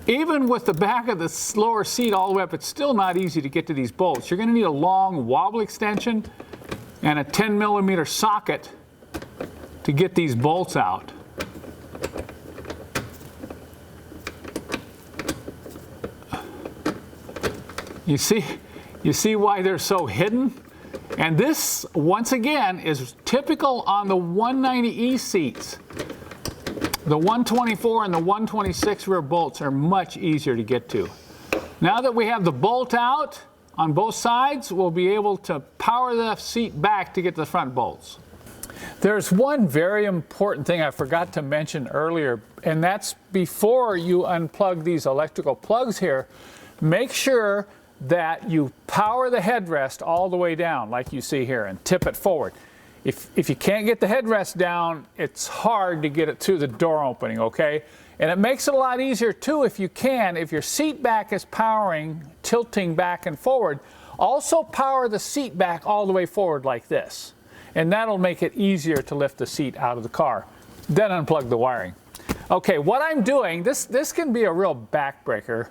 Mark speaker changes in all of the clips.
Speaker 1: Even with the back of the lower seat all the way up, it's still not easy to get to these bolts. You're going to need a long wobble extension and a 10mm socket to get these bolts out. You see why they're so hidden? And this, once again, is typical on the 190E seats. The 124 and the 126 rear bolts are much easier to get to. Now that we have the bolt out on both sides, we'll be able to power the seat back to get the front bolts. There's one very important thing I forgot to mention earlier, and that's before you unplug these electrical plugs here, make sure that you power the headrest all the way down like you see here and tip it forward. If you can't get the headrest down, it's hard to get it through the door opening, okay? And it makes it a lot easier too if you can, if your seat back is powering, tilting back and forward, also power the seat back all the way forward like this. And that'll make it easier to lift the seat out of the car. Then unplug the wiring. Okay, what I'm doing, this can be a real backbreaker.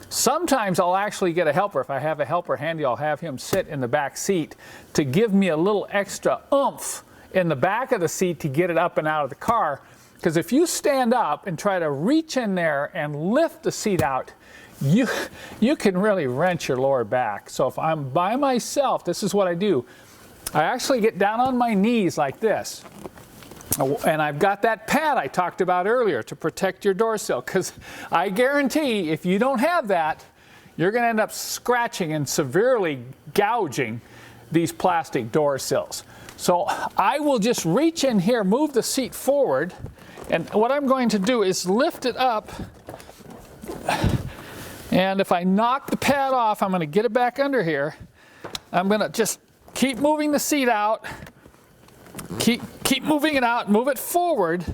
Speaker 1: Sometimes I'll actually get a helper. If I have a helper handy, I'll have him sit in the back seat to give me a little extra oomph in the back of the seat to get it up and out of the car. Because if you stand up and try to reach in there and lift the seat out, you can really wrench your lower back. So if I'm by myself, this is what I do. I actually get down on my knees like this. And I've got that pad I talked about earlier to protect your door sill, because I guarantee if you don't have that, you're going to end up scratching and severely gouging these plastic door sills. So I will just reach in here, move the seat forward, and what I'm going to do is lift it up, and if I knock the pad off, I'm going to get it back under here. I'm going to just keep moving the seat out. Keep moving it out, move it forward,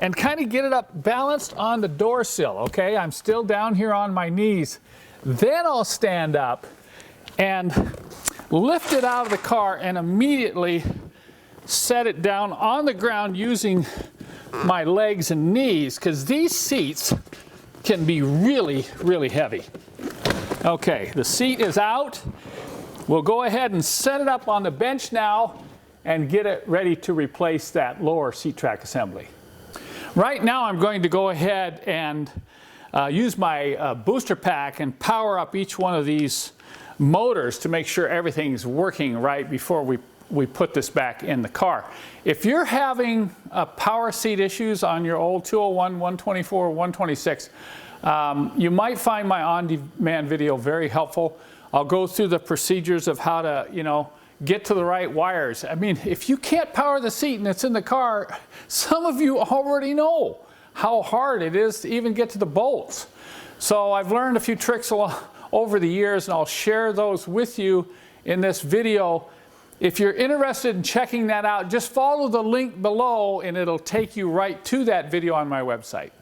Speaker 1: and kind of get it up balanced on the door sill, okay? I'm still down here on my knees. Then I'll stand up and lift it out of the car and immediately set it down on the ground using my legs and knees, because these seats can be really, really heavy. Okay, the seat is out. We'll go ahead and set it up on the bench now and get it ready to replace that lower seat track assembly. Right now I'm going to go ahead and use my booster pack and power up each one of these motors to make sure everything's working right before we put this back in the car. If you're having power seat issues on your old 201, 124, 126, you might find my on-demand video very helpful. I'll go through the procedures of how to, get to the right wires. I mean, if you can't power the seat and it's in the car, some of you already know how hard it is to even get to the bolts. So I've learned a few tricks over the years, and I'll share those with you in this video. If you're interested in checking that out, just follow the link below and it'll take you right to that video on my website.